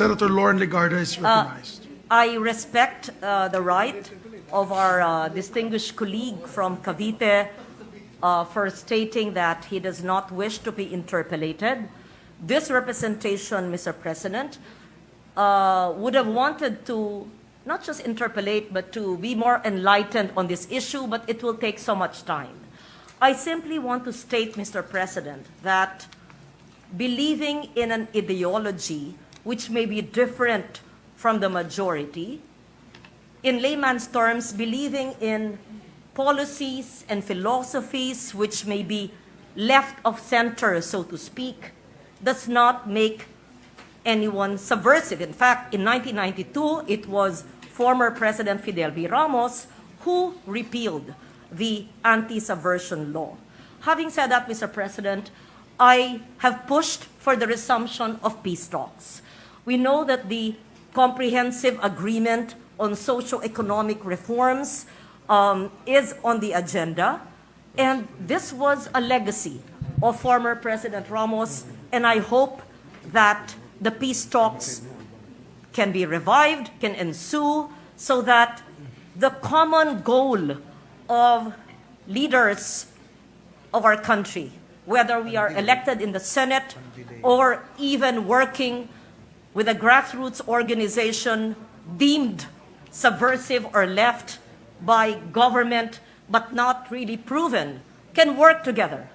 Senator Loren Legarda is recognized. I respect the right of our distinguished colleague from Cavite for stating that he does not wish to be interpellated. This representation, Mr. President, would have wanted to not just interpellate, but to be more enlightened on this issue, but it will take so much time. I simply want to state, Mr. President, that believing in an ideology which may be different from the majority, in layman's terms, believing in policies and philosophies which may be left of center, so to speak, does not make anyone subversive. In fact, in 1992, it was former President Fidel V. Ramos who repealed the anti-subversion law. Having said that, Mr. President, I have pushed for the resumption of peace talks. We know that the comprehensive agreement on socio-economic reforms is on the agenda, and this was a legacy of former President Ramos, and I hope that the peace talks can be revived, can ensue, so that the common goal of leaders of our country, whether we are elected in the Senate or even working with a grassroots organization deemed subversive or left by government but not really proven, can work together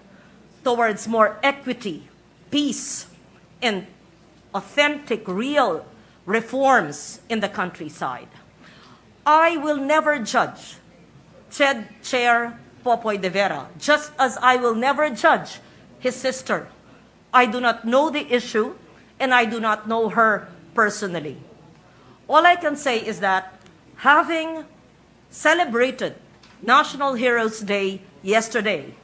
towards more equity, peace, and authentic, real reforms in the countryside. I will never judge Chair Popoy de Vera, just as I will never judge his sister. I do not know the issue, and I do not know her personally. All I can say is that having celebrated National Heroes Day yesterday,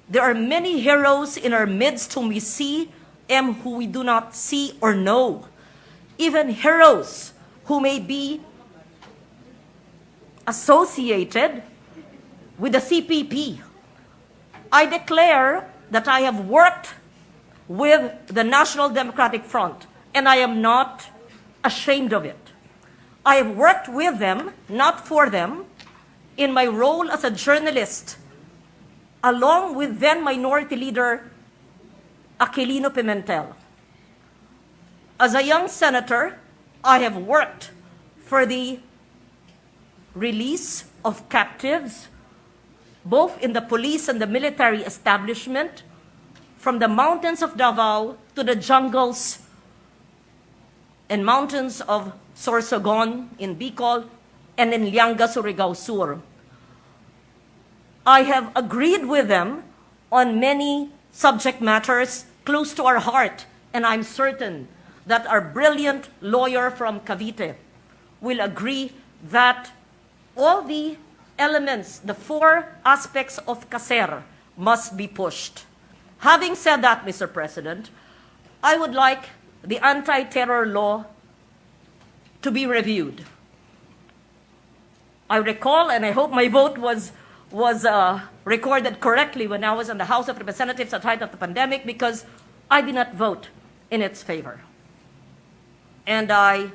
there are many heroes in our midst whom we see and who we do not see or know. Even heroes who may be associated with the CPP. I declare that I have worked with the National Democratic Front, and I am not ashamed of it. I have worked with them, not for them, in my role as a journalist, along with then Minority Leader Aquilino Pimentel. As a young senator, I have worked for the release of captives, both in the police and the military establishment, from the mountains of Davao to the jungles and mountains of Sorsogon in Bicol and in Lianga, Surigao Sur. I have agreed with them on many subject matters close to our heart, and I'm certain that our brilliant lawyer from Cavite will agree that all the elements, the four aspects of CASER, must be pushed. Having said that, Mr. President, I would like the anti-terror law to be reviewed. I recall, and I hope my vote was recorded correctly when I was in the House of Representatives at the height of the pandemic, because I did not vote in its favor. And I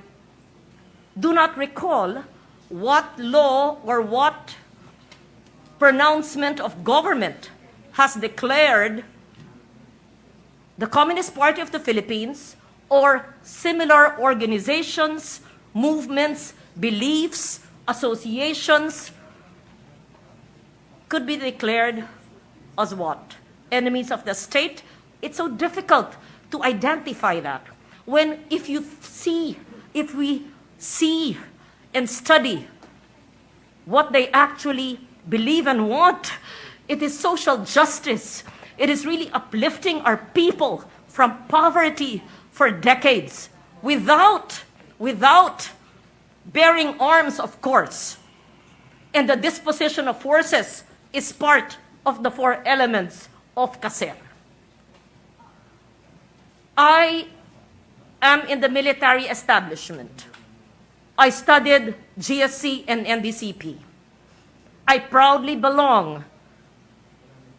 do not recall what law or what pronouncement of government has declared the Communist Party of the Philippines or similar organizations, movements, beliefs, associations could be declared as what? Enemies of the state? It's so difficult to identify that. If we see and study what they actually believe and want, it is social justice. It is really uplifting our people from poverty for decades without bearing arms, of course. And the disposition of forces is part of the four elements of CASER. I am in the military establishment. I studied GSC and NDCP. I proudly belong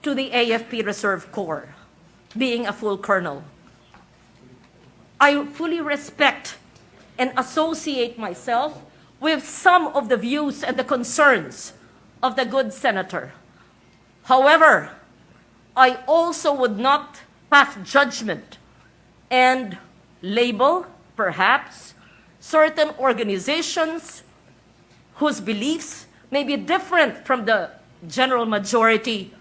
to the AFP Reserve Corps, being a full colonel. I fully respect and associate myself with some of the views and the concerns of the good senator. However, I also would not pass judgment and label, perhaps, certain organizations whose beliefs may be different from the general majority.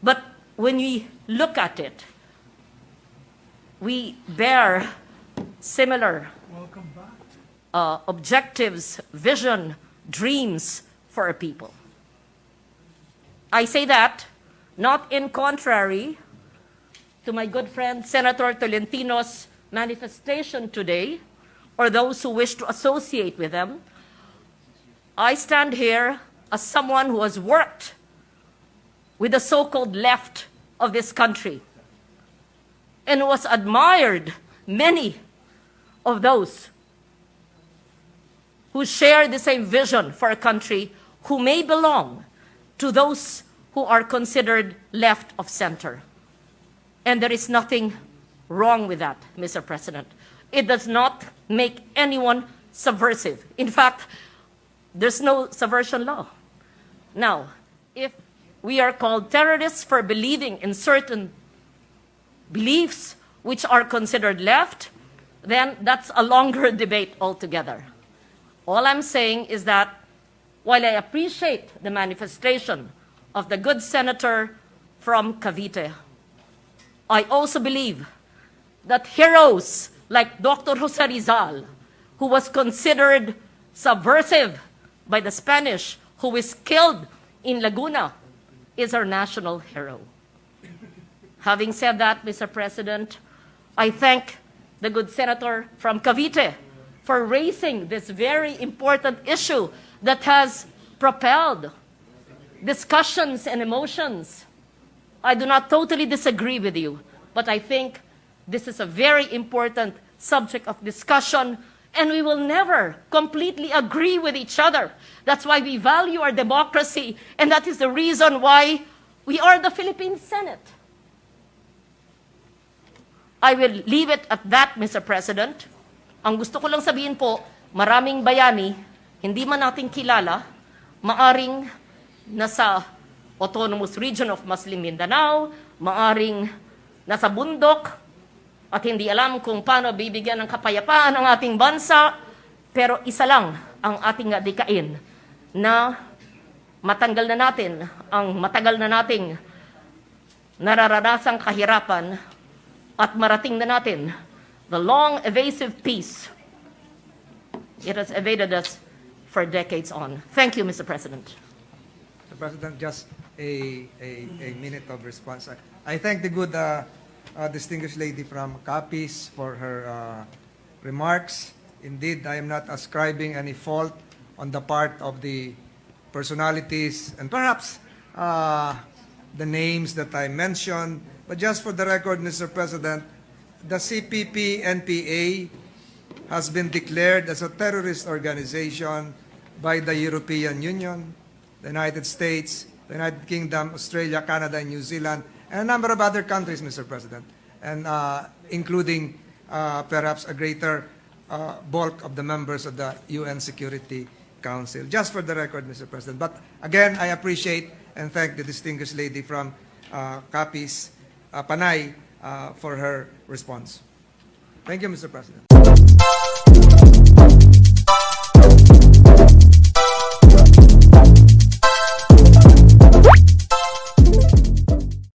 But when we look at it, we bear similar Welcome back. objectives, vision, dreams for our people. I say that not in contrary to my good friend Senator Tolentino's manifestation today, or those who wish to associate with them. I stand here as someone who has worked with the so-called left of this country and was admired many of those who share the same vision for a country, who may belong to those who are considered left of center. And there is nothing wrong with that, Mr. President. It does not make anyone subversive. In fact, there's no subversion law. Now, if we are called terrorists for believing in certain beliefs which are considered left, then that's a longer debate altogether. All I'm saying is that while I appreciate the manifestation of the good senator from Cavite, I also believe that heroes like Dr. Jose Rizal, who was considered subversive by the Spanish, who was killed in Laguna, is our national hero. Having said that, Mr. President, I thank the good senator from Cavite for raising this very important issue that has propelled discussions and emotions. I do not totally disagree with you, but I think this is a very important subject of discussion, and we will never completely agree with each other. That's why we value our democracy, and that is the reason why we are the Philippine Senate. I will leave it at that, Mr. President. Ang gusto ko lang sabihin po, maraming bayani, hindi man natin kilala, maaring nasa Autonomous Region of Muslim Mindanao, maaring nasa bundok, at hindi alam kung paano bibigyan ng kapayapaan ang ating bansa, pero isa lang ang ating adikain na matanggal na natin ang matagal na nating nararanasang kahirapan at marating na natin the long evasive peace. It has evaded us for decades on. Thank you, Mr. President. Mr. President, just a minute of response. I thank the good distinguished lady from Capiz for her remarks. Indeed, I am not ascribing any fault on the part of the personalities and perhaps the names that I mentioned. But just for the record, Mr. President, the CPP-NPA has been declared as a terrorist organization by the European Union, the United States, the United Kingdom, Australia, Canada, and New Zealand, and a number of other countries, Mr. President, and including perhaps a greater bulk of the members of the UN Security Council. Just for the record, Mr. President. But again, I appreciate and thank the distinguished lady from Capiz, Panay, for her response. Thank you, Mr. President.